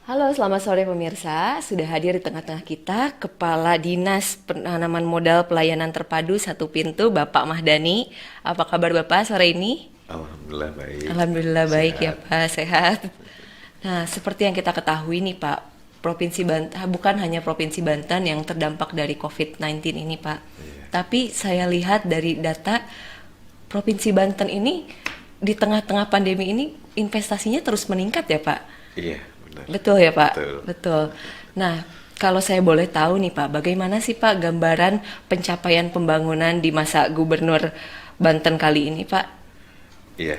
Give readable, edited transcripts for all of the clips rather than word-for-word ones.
Halo, selamat sore pemirsa. Sudah hadir di tengah-tengah kita Kepala Dinas Penanaman Modal Pelayanan Terpadu Satu Pintu, Bapak Mahdani. Apa kabar Bapak sore ini? Alhamdulillah baik, Alhamdulillah baik ya sehat. Pak, sehat. Nah, seperti yang kita ketahui nih Pak, Provinsi Banten, bukan hanya Provinsi Banten yang terdampak dari COVID-19 ini Pak. Iya, Tapi saya lihat dari data Provinsi Banten ini di tengah-tengah pandemi ini investasinya terus meningkat ya Pak. iya benar, Betul ya Pak, betul. betul. Nah, kalau saya boleh tahu nih Pak, bagaimana sih Pak gambaran pencapaian pembangunan di masa Gubernur Banten kali ini Pak? Iya,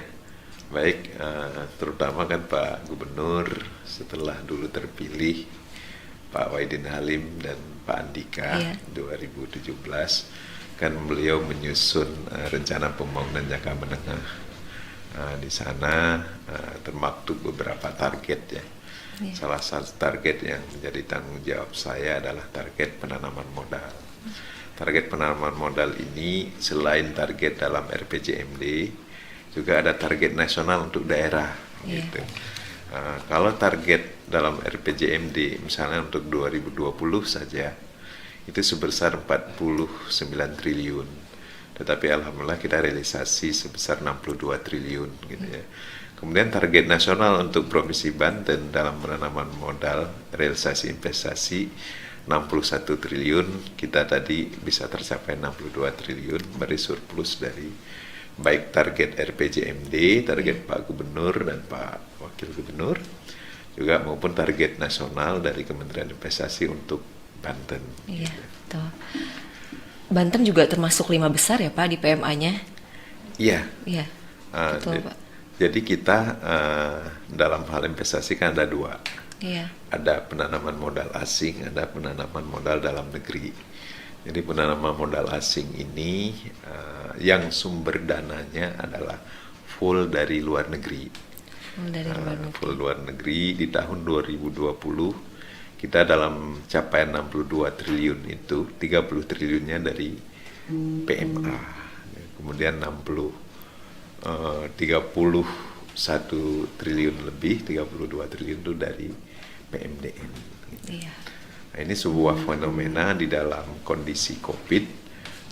baik. Terutama kan Pak Gubernur setelah dulu terpilih Pak Wahidin Halim dan Pak Andika Iya, 2017, kan beliau menyusun rencana pembangunan jangka menengah. Di sana termaktub beberapa target ya. iya, Salah satu target yang menjadi tanggung jawab saya adalah target penanaman modal. Target penanaman modal ini selain target dalam RPJMD, juga ada target nasional untuk daerah iya, gitu. Kalau target dalam RPJMD misalnya untuk 2020 saja itu sebesar 49 triliun. Tetapi alhamdulillah kita realisasi sebesar 62 triliun gitu ya. Kemudian target nasional untuk Provinsi Banten dalam penanaman modal realisasi investasi 61 triliun, kita tadi bisa tercapai 62 triliun, beri surplus dari baik target RPJMD, target Pak Gubernur dan Pak Wakil Gubernur, juga maupun target nasional dari Kementerian Investasi untuk Banten. iya, betul. Banten juga termasuk 5 besar ya Pak di PMA-nya? Iya, Iya, uh, betul Pak. jadi kita dalam hal investasi kan ada dua. Iya, Ada penanaman modal asing, ada penanaman modal dalam negeri. Jadi penanaman modal asing ini yang sumber dananya adalah full dari luar negeri. dari luar Full negeri. luar negeri di tahun 2020 kita dalam capaian 62 triliun itu 30 triliunnya dari PMA. Kemudian 31 triliun lebih, 32 triliun itu dari PMDN. Iya, Nah, ini sebuah fenomena di dalam kondisi COVID.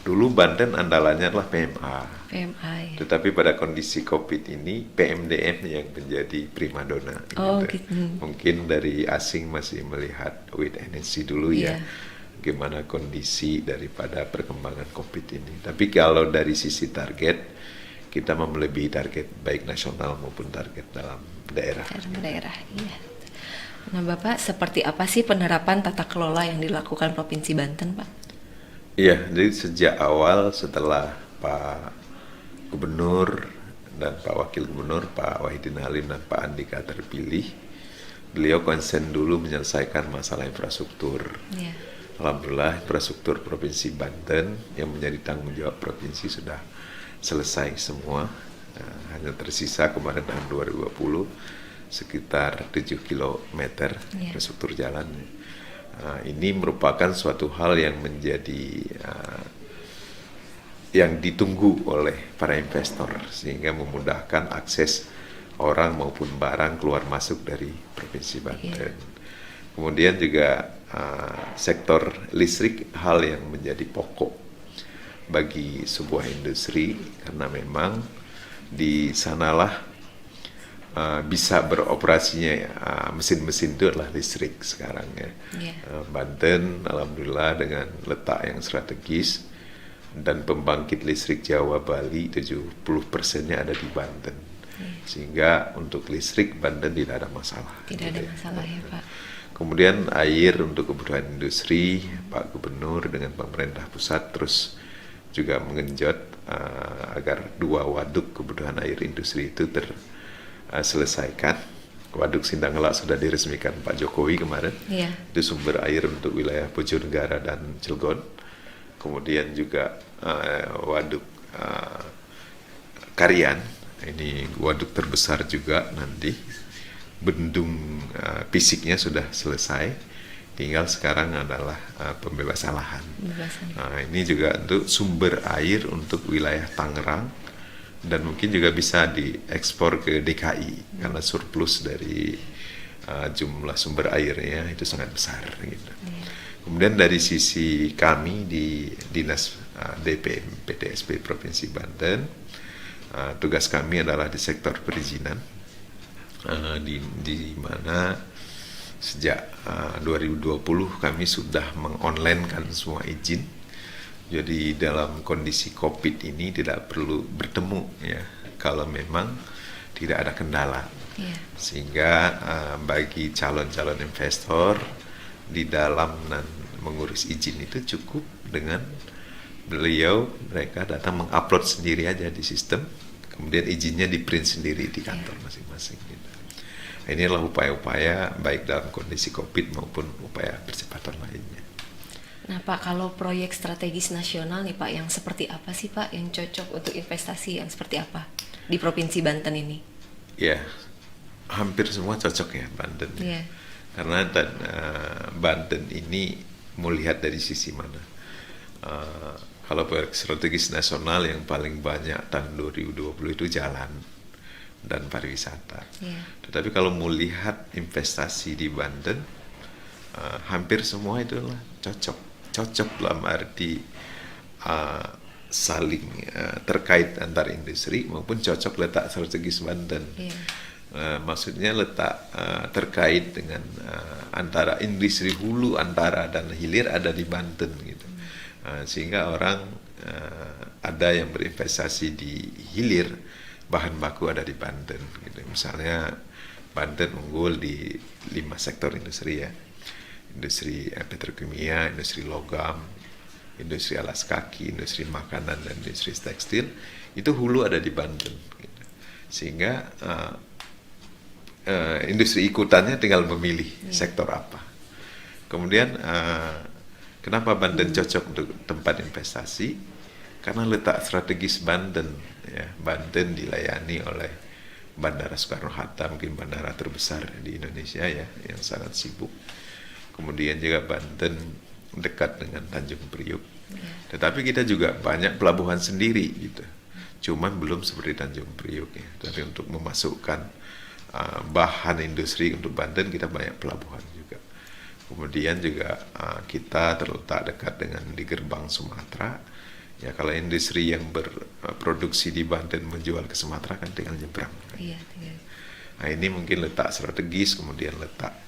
Dulu Banten andalannya adalah PMA. PMA ya. Tetapi pada kondisi COVID ini PMDN yang menjadi primadona. Oh Gitu. gitu. Mungkin dari asing masih melihat wait and see dulu ya, Iya, gimana kondisi daripada perkembangan COVID ini. Tapi kalau dari sisi target, kita melebihi target baik nasional maupun target dalam daerah. daerah. Iya. Nah Bapak, seperti apa sih penerapan tata kelola yang dilakukan Provinsi Banten Pak? Iya, jadi sejak awal setelah Pak Gubernur dan Pak Wakil Gubernur, Pak Wahidin Halim dan Pak Andika terpilih, beliau konsen dulu menyelesaikan masalah infrastruktur. Iya, Alhamdulillah infrastruktur Provinsi Banten yang menjadi tanggung jawab provinsi sudah selesai semua. Hanya tersisa kemarin tahun 2020 sekitar 7 kilometer iya, infrastruktur jalan. Ini merupakan suatu hal yang menjadi yang ditunggu oleh para investor sehingga memudahkan akses orang maupun barang keluar masuk dari Provinsi iya, Banten. Kemudian juga sektor listrik hal yang menjadi pokok bagi sebuah industri karena memang di sanalah bisa beroperasinya mesin-mesin itu adalah listrik sekarang ya. iya, Banten alhamdulillah dengan letak yang strategis dan pembangkit listrik Jawa Bali 70%-nya ada di Banten. Sehingga untuk listrik Banten tidak ada masalah. tidak ada Gitu ya. masalah ya Pak. Kemudian air untuk kebutuhan industri, Pak Gubernur dengan pemerintah pusat terus juga mengenjot agar 2 waduk kebutuhan air industri itu terselesaikan. Waduk Sindanggelak sudah diresmikan Pak Jokowi kemarin. Iya, Itu sumber air untuk wilayah Bojonegara dan Cilegon. Kemudian juga waduk Karian, ini waduk terbesar juga nanti. Bendung fisiknya sudah selesai, tinggal sekarang adalah pembebasan lahan. bebasan. Ini juga untuk sumber air untuk wilayah Tangerang dan mungkin juga bisa diekspor ke DKI karena surplus dari jumlah sumber airnya itu sangat besar gitu. Iya. Kemudian dari sisi kami di Dinas DPM PTSP Provinsi Banten, tugas kami adalah di sektor perizinan, di mana sejak 2020 kami sudah mengonlinekan semua izin. Jadi dalam kondisi COVID ini tidak perlu bertemu ya kalau memang tidak ada kendala. Iya. Sehingga bagi calon-calon investor di dalam mengurus izin itu cukup dengan mereka datang mengupload sendiri aja di sistem, kemudian izinnya di print sendiri di kantor masing-masing gitu. Inilah upaya-upaya baik dalam kondisi COVID maupun upaya percepatan lainnya. Nah Pak, kalau proyek strategis nasional nih Pak, yang seperti apa sih Pak yang cocok untuk investasi yang seperti apa di Provinsi Banten ini? Ya, hampir semua cocok ya Banten. Iya. Karena Banten ini mau lihat dari sisi mana. Kalau proyek strategis nasional yang paling banyak tahun 2020 itu jalan dan pariwisata. Iya. Tetapi kalau mau lihat investasi di Banten, hampir semua itu cocok dalam arti saling terkait antar industri maupun cocok letak strategis Banten. Iya. Maksudnya letak terkait dengan antara industri hulu, antara dan hilir ada di Banten gitu. Sehingga orang ada yang berinvestasi di hilir, bahan baku ada di Banten gitu. Misalnya Banten unggul di 5 sektor industri ya. Industri petrokimia, industri logam, industri alas kaki, industri makanan dan industri tekstil, itu hulu ada di Banten gitu. Sehingga industri ikutannya tinggal memilih sektor apa. Kemudian kenapa Banten cocok untuk tempat investasi? Karena letak strategis Banten ya. Banten dilayani oleh Bandara Soekarno-Hatta, mungkin bandara terbesar di Indonesia ya, yang sangat sibuk. Kemudian juga Banten dekat dengan Tanjung Priuk. Tetapi kita juga banyak pelabuhan sendiri gitu. Cuman belum seperti Tanjung Priuk ya. Tapi untuk memasukkan bahan industri untuk Banten kita banyak pelabuhan juga. Kemudian juga kita terletak dekat dengan di gerbang Sumatera. Ya kalau industri yang berproduksi di Banten menjual ke Sumatera kan tinggal nyebrang. Iya, iya. Nah ini mungkin letak strategis, kemudian letak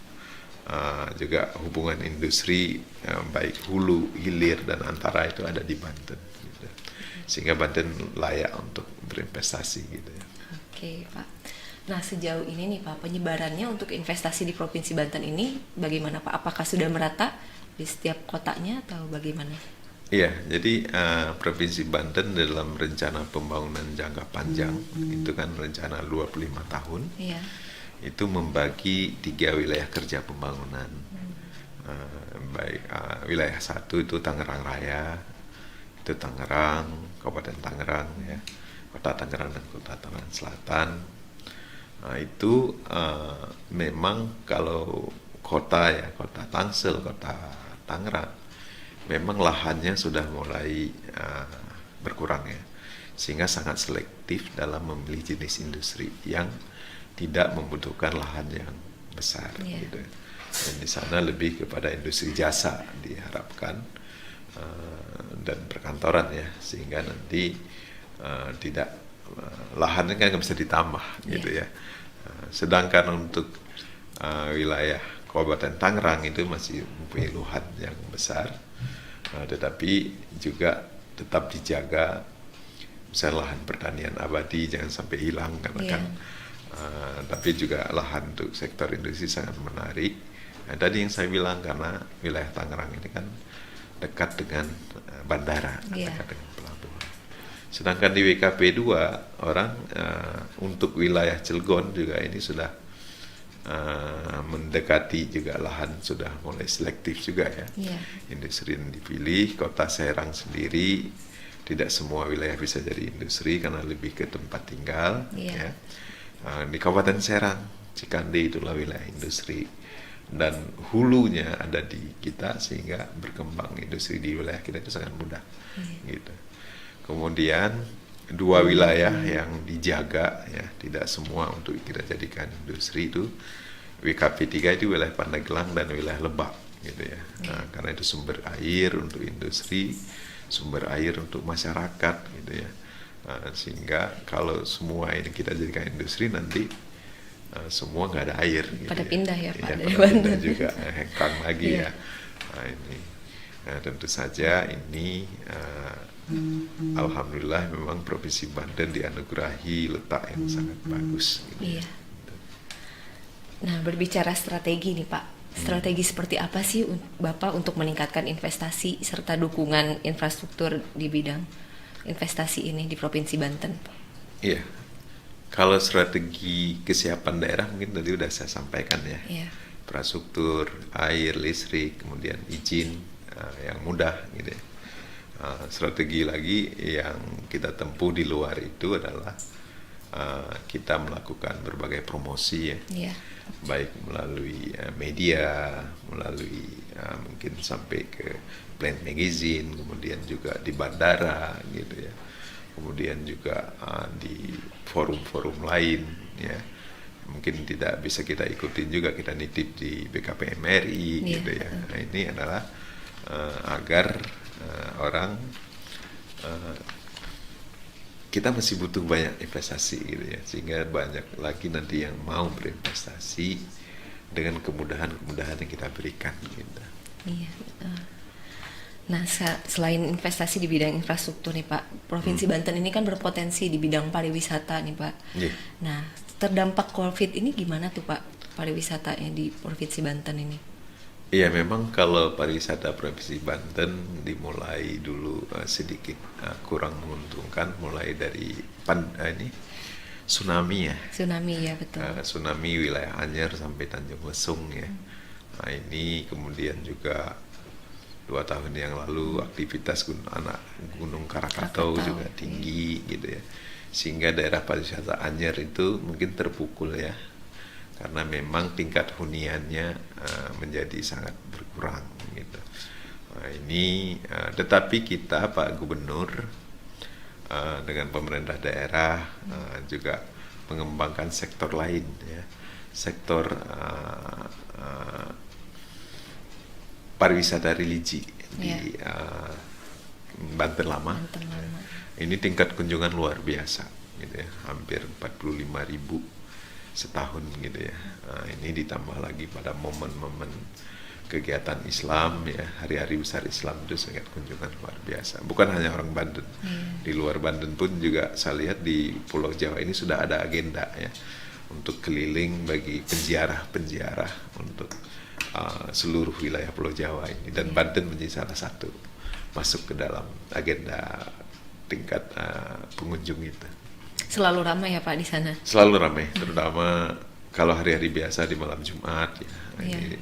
juga hubungan industri baik hulu, hilir dan antara itu ada di Banten. Gitu. Sehingga Banten layak untuk berinvestasi gitu ya. Oke Pak. Nah sejauh ini nih Pak, penyebarannya untuk investasi di Provinsi Banten ini bagaimana Pak? Apakah sudah merata di setiap kotanya atau bagaimana? Iya, jadi Provinsi Banten dalam rencana pembangunan jangka panjang, itu kan rencana 25 tahun, Iya. itu membagi 3 wilayah kerja pembangunan. Wilayah 1 itu Tangerang Raya, itu Tangerang, Kabupaten Tangerang ya, Kota Tangerang dan Kota Tangerang Selatan. Nah, itu memang kalau kota ya, kota Tangsel, kota Tangerang, memang lahannya sudah mulai berkurang ya, sehingga sangat selektif dalam memilih jenis industri yang tidak membutuhkan lahan yang besar gitu. Dan di sana lebih kepada industri jasa diharapkan dan perkantoran ya, sehingga nanti tidak lahannya kan nggak bisa ditambah gitu ya. Sedangkan untuk wilayah Kabupaten Tangerang itu masih mempunyai lahan yang besar, tetapi juga tetap dijaga, misalnya lahan pertanian abadi jangan sampai hilang karena kan. Tapi juga lahan untuk sektor industri sangat menarik. Nah, tadi yang saya bilang karena wilayah Tangerang ini kan dekat dengan bandara, dekat dengan pelabuhan. Sedangkan di WKP 2 orang untuk wilayah Cilegon juga ini sudah mendekati juga lahan sudah mulai selektif juga ya. Industri yang dipilih, kota Serang sendiri tidak semua wilayah bisa jadi industri karena lebih ke tempat tinggal ya. Di Kabupaten Serang, Cikande itulah wilayah industri dan hulunya ada di kita sehingga berkembang industri di wilayah kita itu sangat mudah gitu. Kemudian 2 wilayah yang dijaga ya, tidak semua untuk kita jadikan industri itu WKP 3 itu wilayah Pandeglang dan wilayah Lebak gitu ya. Nah, karena itu sumber air untuk industri, sumber air untuk masyarakat gitu ya. Nah, sehingga kalau semua ini kita jadikan industri nanti semua nggak ada air gitu Pada pindah ya Pak dari pada pindah Banten. juga hengkang lagi Iya. ya. Nah, ini tentu saja ini alhamdulillah memang Provinsi Banten dianugerahi letak yang sangat bagus gitu. Iya. Nah, berbicara strategi nih Pak, strategi seperti apa sih Bapak untuk meningkatkan investasi serta dukungan infrastruktur di bidang investasi ini di Provinsi Banten? Iya, kalau strategi kesiapan daerah mungkin tadi udah saya sampaikan ya. Iya. Infrastruktur, air, listrik, kemudian izin yang mudah gitu ya. Strategi lagi yang kita tempuh di luar itu adalah kita melakukan berbagai promosi ya. Iya. Baik melalui media, melalui mungkin sampai ke Plant Magazine, kemudian juga di bandara gitu ya, kemudian juga di forum-forum lain ya, mungkin tidak bisa kita ikutin juga, kita nitip di BKPM RI gitu ya. Nah, ini adalah agar orang kita masih butuh banyak investasi gitu ya, sehingga banyak lagi nanti yang mau berinvestasi dengan kemudahan-kemudahan yang kita berikan gitu. Iya. Nah, selain investasi di bidang infrastruktur nih Pak, Provinsi Banten ini kan berpotensi di bidang pariwisata nih Pak. Yeah. Nah, terdampak COVID ini gimana tuh Pak pariwisatanya di Provinsi Banten ini? Iya, memang kalau pariwisata Provinsi Banten dimulai dulu sedikit kurang menguntungkan, mulai dari ini tsunami ya. Tsunami ya betul. Tsunami wilayah Anyer sampai Tanjung Lesung ya. Nah, ini kemudian juga 2 tahun yang lalu aktivitas Gunung Krakatau juga tinggi gitu ya. Sehingga daerah pariwisata Anyer itu mungkin terpukul ya, karena memang tingkat huniannya menjadi sangat berkurang gitu. Nah, ini tetapi kita Pak Gubernur dengan pemerintah daerah juga mengembangkan sektor lain ya, sektor pariwisata religi di Banten Lama. Ini tingkat kunjungan luar biasa gitu ya, hampir 45.000 setahun gitu ya. Nah, ini ditambah lagi pada momen-momen kegiatan Islam ya, hari-hari besar Islam itu sangat kunjungan luar biasa. Bukan hanya orang Banten, di luar Banten pun juga saya lihat di Pulau Jawa ini sudah ada agenda ya untuk keliling bagi penziarah untuk seluruh wilayah Pulau Jawa ini, dan Banten menjadi salah satu masuk ke dalam agenda tingkat pengunjung itu. Selalu ramai ya Pak di sana? Selalu ramai, terutama kalau hari-hari biasa di malam Jumat ya. Ini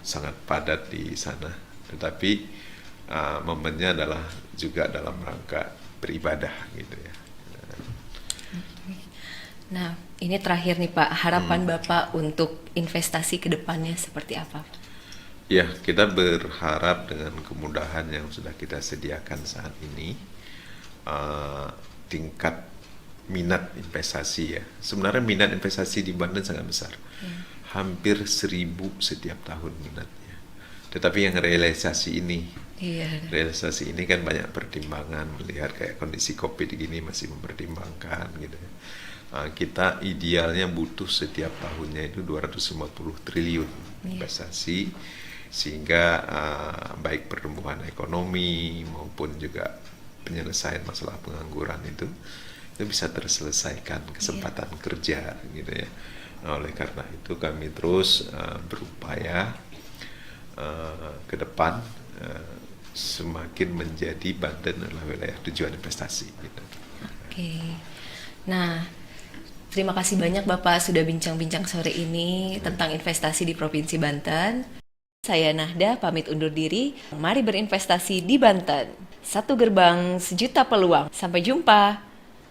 sangat padat di sana. Tetapi momennya adalah juga dalam rangka beribadah gitu ya. Nah, ini terakhir nih Pak, harapan Bapak untuk investasi ke depannya seperti apa? Ya, kita berharap dengan kemudahan yang sudah kita sediakan saat ini, tingkat minat investasi ya. Sebenarnya minat investasi di Banten sangat besar. Hampir 1.000 setiap tahun minatnya. Tetapi yang realisasi ini kan banyak pertimbangan, melihat kayak kondisi COVID gini masih mempertimbangkan gitu ya. Kita idealnya butuh setiap tahunnya itu 250 triliun investasi, sehingga baik pertumbuhan ekonomi maupun juga penyelesaian masalah pengangguran itu bisa terselesaikan, kesempatan kerja gitu ya. Nah, oleh karena itu kami terus berupaya ke depan semakin menjadi Banten adalah wilayah tujuan investasi gitu. Oke. Nah, terima kasih banyak Bapak sudah bincang-bincang sore ini tentang investasi di Provinsi Banten. Saya Nahda pamit undur diri. Mari berinvestasi di Banten. Satu gerbang, sejuta peluang. Sampai jumpa.